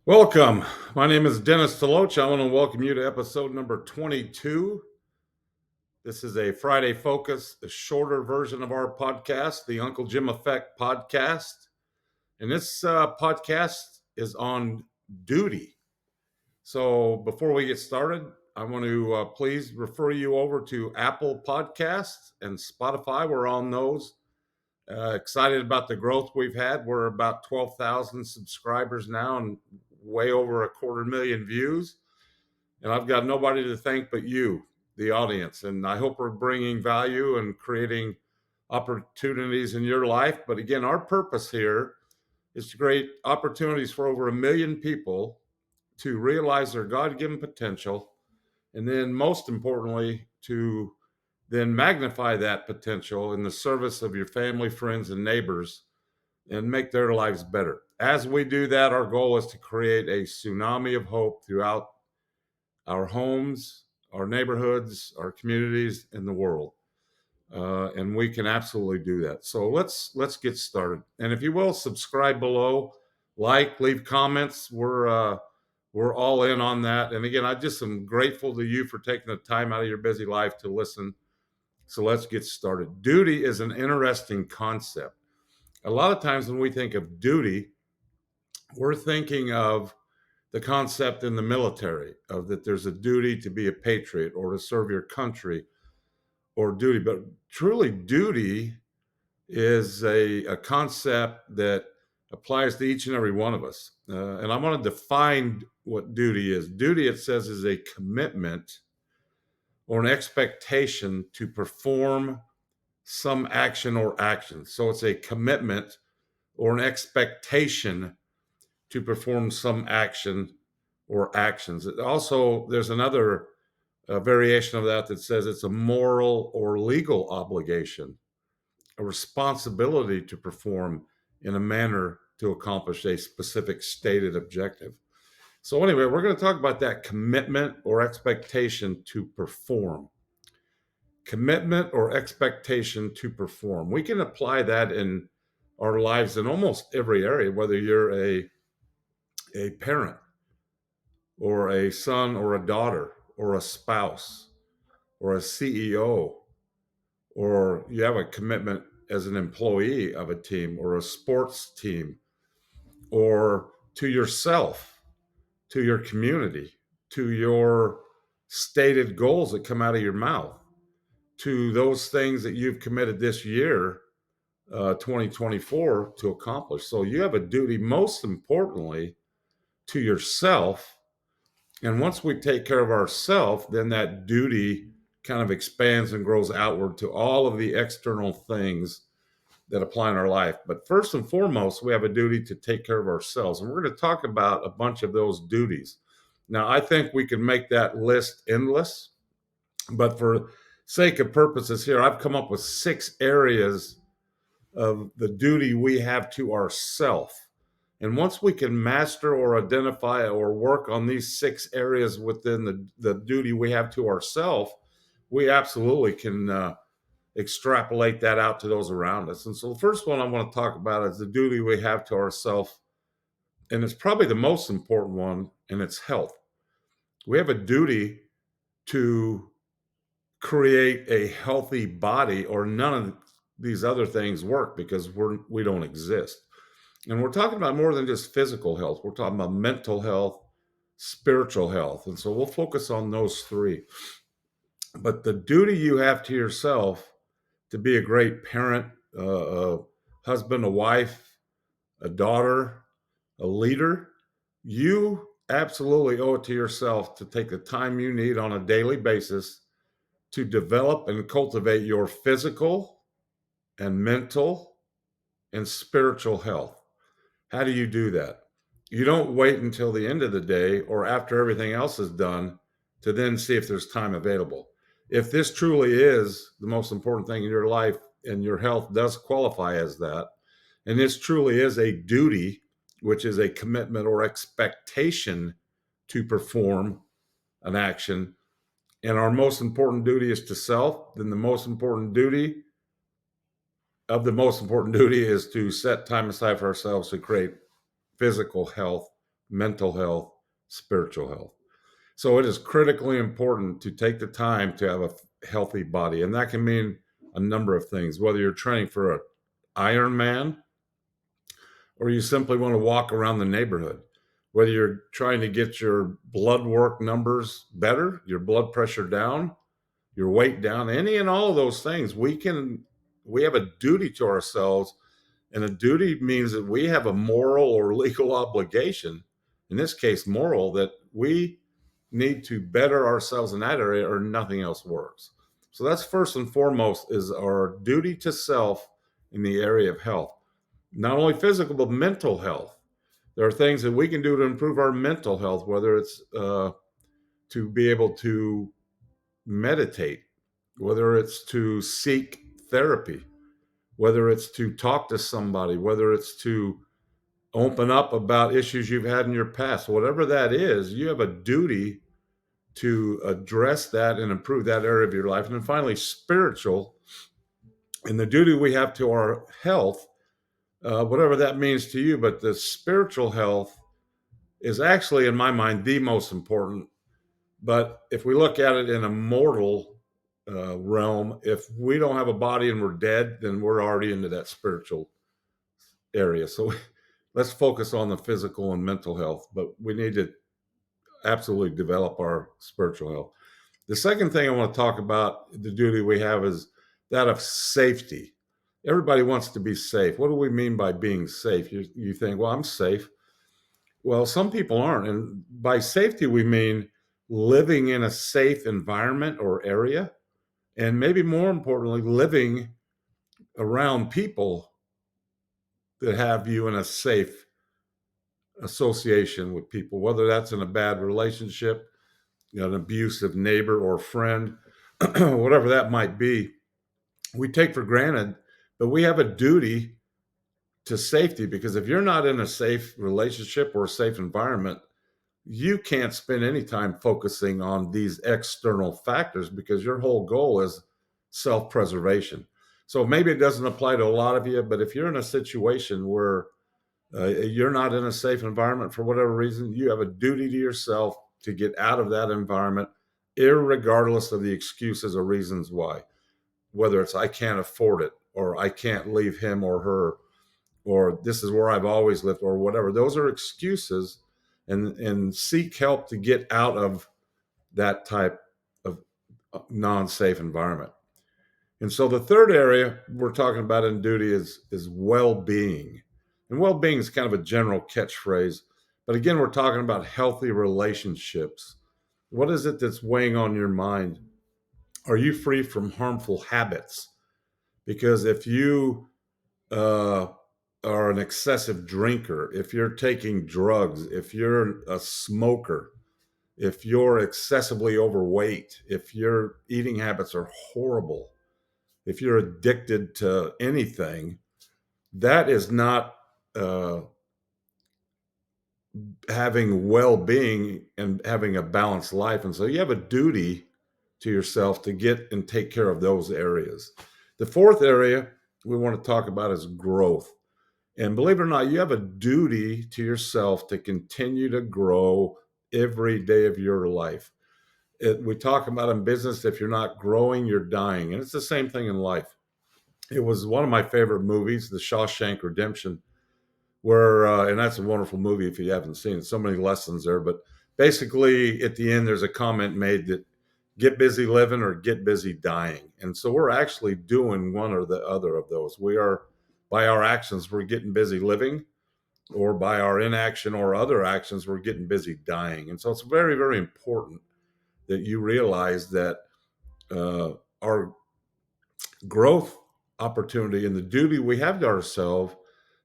Welcome. My name is Dennis Deloach. I want to welcome you to episode number 22. This is a Friday focus, a shorter version of our podcast, the Uncle Jim Effect podcast. And this podcast is on duty. So before we get started, I want to please refer you over to Apple Podcasts and Spotify. We're on those. Excited about the growth we've had. We're about 12,000 subscribers now and way over 250,000 views. And I've got nobody to thank but you, the audience. And I hope we're bringing value and creating opportunities in your life. But again, our purpose here is to create opportunities for over 1 million people to realize their God given potential. And then, most importantly, to then magnify that potential in the service of your family, friends, and neighbors and make their lives better. As we do that, our goal is to create a tsunami of hope throughout our homes, our neighborhoods, our communities, and the world. And we can absolutely do that. So let's get started. And if you will, subscribe below, like, leave comments. We're all in on that. And again, I just am grateful to you for taking the time out of your busy life to listen. So let's get started. Duty is an interesting concept. A lot of times when we think of duty, we're thinking of the concept in the military of that there's a duty to be a patriot or to serve your country or duty. But truly, duty is a concept that applies to each and every one of us. And I want to define what duty is. Duty, it says, is a commitment or an expectation to perform some action or actions. So it's a commitment or an expectation to perform some action or actions. It also, there's another variation of that that says it's a moral or legal obligation, a responsibility to perform in a manner to accomplish a specific stated objective. So, anyway, we're going to talk about that commitment or expectation to perform. Commitment or expectation to perform. We can apply that in our lives in almost every area, whether you're a parent or a son or a daughter or a spouse or a CEO, or you have a commitment as an employee of a team or a sports team, or to yourself, to your community, to your stated goals that come out of your mouth, to those things that you've committed this year, 2024, to accomplish. So you have a duty, most importantly, to yourself. And once we take care of ourselves, then that duty kind of expands and grows outward to all of the external things that apply in our life. But first and foremost, we have a duty to take care of ourselves. And we're going to talk about a bunch of those duties. Now, I think we can make that list endless, but for sake of purposes here, I've come up with 6 areas of the duty we have to ourself. And once we can master or identify or work on these 6 areas within the duty we have to ourselves, we absolutely can extrapolate that out to those around us. And so the first one I want to talk about is the duty we have to ourselves. And it's probably the most important one, and it's health. We have a duty to create a healthy body, or none of these other things work because we don't exist. And we're talking about more than just physical health. We're talking about mental health, spiritual health. And so we'll focus on those 3. But the duty you have to yourself to be a great parent, a husband, a wife, a daughter, a leader, you absolutely owe it to yourself to take the time you need on a daily basis to develop and cultivate your physical and mental and spiritual health. How do you do that? You don't wait until the end of the day or after everything else is done to then see if there's time available. If this truly is the most important thing in your life and your health does qualify as that, and this truly is a duty, which is a commitment or expectation to perform an action, and our most important duty is to self, then the most important duty of the most important duty is to set time aside for ourselves to create physical health, mental health, spiritual health. So it is critically important to take the time to have a healthy body. And that can mean a number of things, whether you're training for an Ironman or you simply want to walk around the neighborhood, whether you're trying to get your blood work numbers better, your blood pressure down, your weight down, any and all of those things. We have a duty to ourselves, and a duty means that we have a moral or legal obligation, in this case moral, that we need to better ourselves in that area or nothing else works. So that's first and foremost is our duty to self in the area of health. Not only physical, but mental health. There are things that we can do to improve our mental health, whether it's to be able to meditate, whether it's to seek therapy, whether it's to talk to somebody, whether it's to open up about issues you've had in your past, whatever that is, you have a duty to address that and improve that area of your life. And then finally, spiritual, and the duty we have to our health, whatever that means to you, but the spiritual health is actually, in my mind, the most important. But if we look at it in a mortal realm, if we don't have a body and we're dead, then we're already into that spiritual area. So let's focus on the physical and mental health, but we need to absolutely develop our spiritual health. The second thing I want to talk about, the duty we have, is that of safety. Everybody wants to be safe. What do we mean by being safe? You think, well, I'm safe. Well, some people aren't. And by safety, we mean living in a safe environment or area. And maybe more importantly, living around people that have you in a safe association with people, whether that's in a bad relationship, an abusive neighbor or friend, whatever that might be. We take for granted, but we have a duty to safety, because if you're not in a safe relationship or a safe environment, you can't spend any time focusing on these external factors, because your whole goal is self-preservation. So maybe it doesn't apply to a lot of you, but if you're in a situation where you're not in a safe environment for whatever reason, you have a duty to yourself to get out of that environment, irregardless of the excuses or reasons why. Whether it's I can't afford it, or I can't leave him or her, or this is where I've always lived, or whatever. Those are excuses, and seek help to get out of that type of non-safe environment. And so the third area we're talking about in duty is well-being. And well-being is kind of a general catchphrase, but again, we're talking about healthy relationships. What is it that's weighing on your mind? Are you free from harmful habits? Because if you are an excessive drinker, if you're taking drugs, if you're a smoker, if you're excessively overweight, if your eating habits are horrible, if you're addicted to anything, that is not having well-being and having a balanced life. And so you have a duty to yourself to get and take care of those areas. The fourth area we want to talk about is growth. And believe it or not, you have a duty to yourself to continue to grow every day of your life. We talk about in business, if you're not growing, you're dying. And it's the same thing in life. It was one of my favorite movies, The Shawshank Redemption, where, and that's a wonderful movie if you haven't seen it, so many lessons there. But basically, at the end, there's a comment made that get busy living or get busy dying. And so we're actually doing one or the other of those. We are, by our actions, we're getting busy living, or by our inaction or other actions, we're getting busy dying. And so it's very, very important that you realize that our growth opportunity and the duty we have to ourselves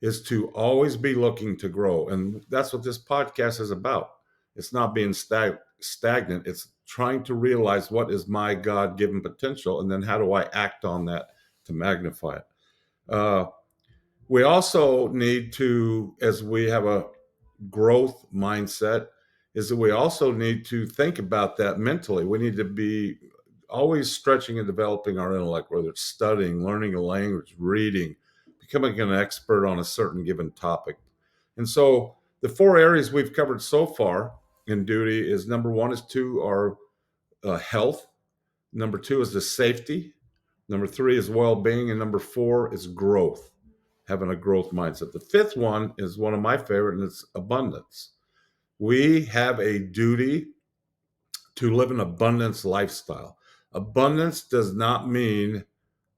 is to always be looking to grow. And that's what this podcast is about. It's not being stagnant. It's trying to realize what is my God-given potential, and then how do I act on that to magnify it. We also need to, as we have a growth mindset, is that we also need to think about that mentally. We need to be always stretching and developing our intellect, whether it's studying, learning a language, reading, becoming an expert on a certain given topic. And so The four areas we've covered so far in duty is number one is to our health. Number two is the safety. Number three is well-being. And number four is growth, having a growth mindset. The fifth one is one of my favorite, and it's abundance. We have a duty to live an abundance lifestyle. Abundance does not mean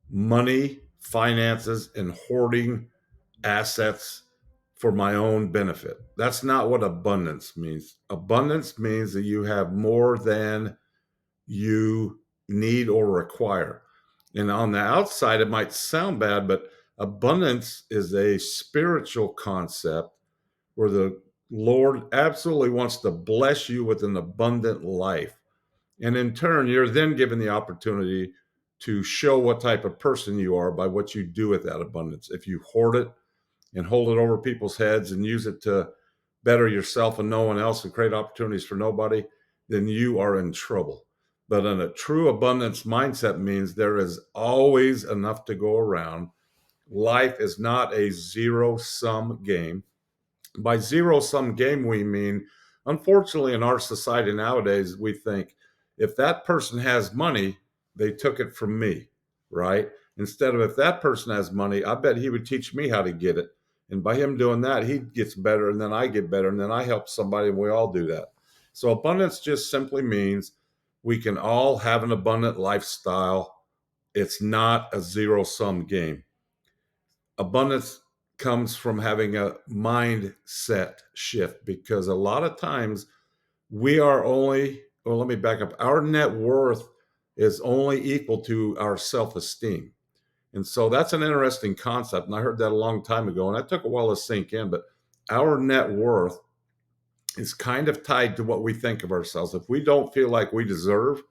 money, finances, and hoarding assets for my own benefit. That's not what abundance means. Abundance means that you have more than you need or require. And on the outside, it might sound bad, but abundance is a spiritual concept where the Lord absolutely wants to bless you with an abundant life. And in turn, you're then given the opportunity to show what type of person you are by what you do with that abundance. If you hoard it and hold it over people's heads and use it to better yourself and no one else and create opportunities for nobody, then you are in trouble. But in a true abundance mindset means there is always enough to go around. Life is not a zero-sum game. By zero-sum game, we mean, unfortunately, in our society nowadays, we think if that person has money, they took it from me, right? Instead of if that person has money, I bet he would teach me how to get it. And by him doing that, he gets better, and then I get better, and then I help somebody, and we all do that. So abundance just simply means we can all have an abundant lifestyle. It's not a zero-sum game. Abundance comes from having a mindset shift, because a lot of times we are only, well, let me back up. Our net worth is only equal to our self-esteem. And so that's an interesting concept. And I heard that a long time ago, and that took a while to sink in, but our net worth is kind of tied to what we think of ourselves. If we don't feel like we deserve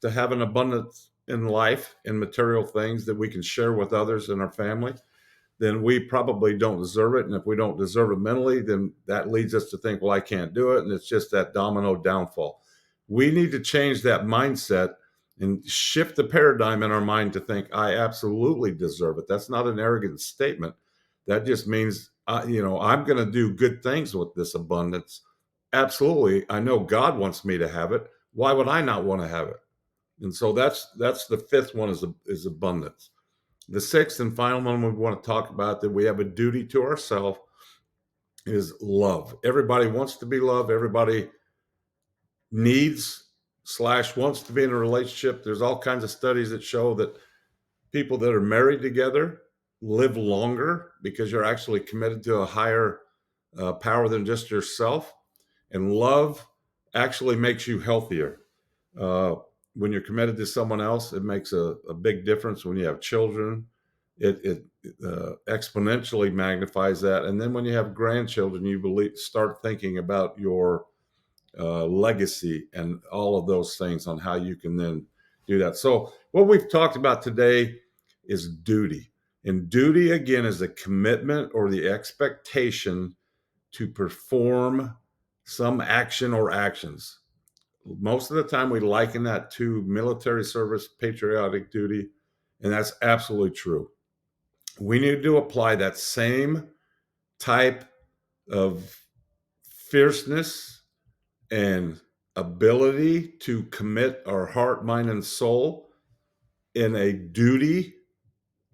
to have an abundance in life, in material things that we can share with others in our family, then we probably don't deserve it. And if we don't deserve it mentally, then that leads us to think, well, I can't do it. And it's just that domino downfall. We need to change that mindset and shift the paradigm in our mind to think, I absolutely deserve it. That's not an arrogant statement. That just means, I'm going to do good things with this abundance. Absolutely. I know God wants me to have it. Why would I not want to have it? And so that's the fifth one is abundance. The sixth and final one we want to talk about that we have a duty to ourselves is love. Everybody wants to be loved. Everybody needs / wants to be in a relationship. There's all kinds of studies that show that people that are married together live longer because you're actually committed to a higher power than just yourself. And love actually makes you healthier. When you're committed to someone else, it makes a big difference. When you have children, it exponentially magnifies that. And then when you have grandchildren, you start thinking about your legacy and all of those things on how you can then do that. So what we've talked about today is duty. And duty, again, is a commitment or the expectation to perform some action or actions. Most of the time we liken that to military service, patriotic duty, and that's absolutely true. We need to apply that same type of fierceness and ability to commit our heart, mind, and soul in a duty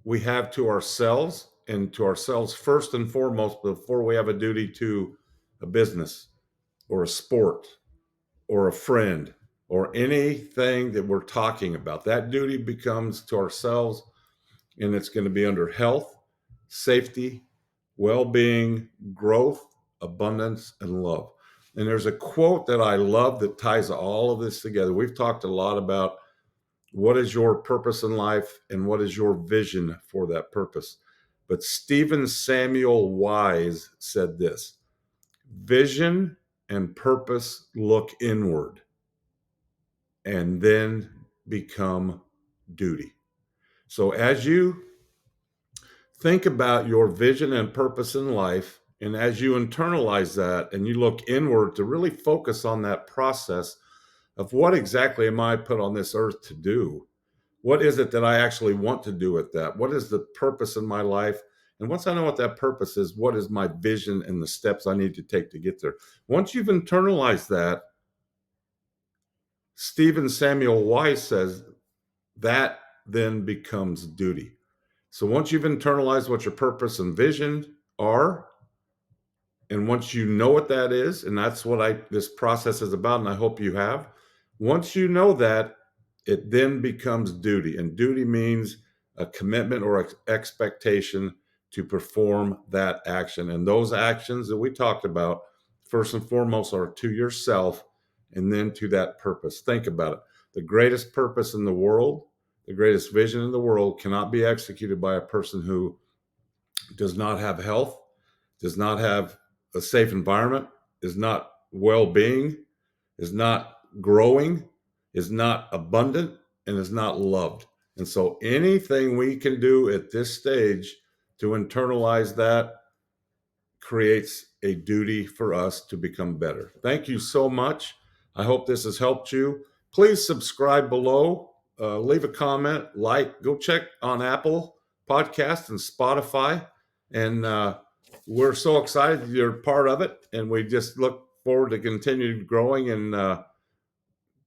we have to ourselves, and to ourselves first and foremost, before we have a duty to a business or a sport or a friend or anything that we're talking about. That duty becomes to ourselves, and it's going to be under health, safety, well-being, growth, abundance, and love. And there's a quote that I love that ties all of this together. We've talked a lot about what is your purpose in life and what is your vision for that purpose. But Stephen Samuel Wise said this: vision and purpose look inward and then become duty. So as you think about your vision and purpose in life, and as you internalize that and you look inward to really focus on that process of what exactly am I put on this earth to do? What is it that I actually want to do with that? What is the purpose in my life? And once I know what that purpose is, what is my vision and the steps I need to take to get there? Once you've internalized that, Stephen Samuel Weiss says that then becomes duty. So once you've internalized what your purpose and vision are, and once you know what that is, and that's what this process is about, and I hope you have, once you know that, it then becomes duty. And duty means a commitment or expectation to perform that action. And those actions that we talked about, first and foremost, are to yourself and then to that purpose. Think about it. The greatest purpose in the world, the greatest vision in the world cannot be executed by a person who does not have health, does not have a safe environment, is not well-being, is not growing, is not abundant, and is not loved. And so anything we can do at this stage to internalize that creates a duty for us to become better. Thank you so much. I hope this has helped you. Please subscribe below, leave a comment, go check on Apple Podcasts and Spotify. And we're so excited you're part of it. And we just look forward to continue growing and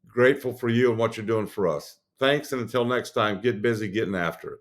grateful for you and what you're doing for us. Thanks. And until next time, get busy getting after it.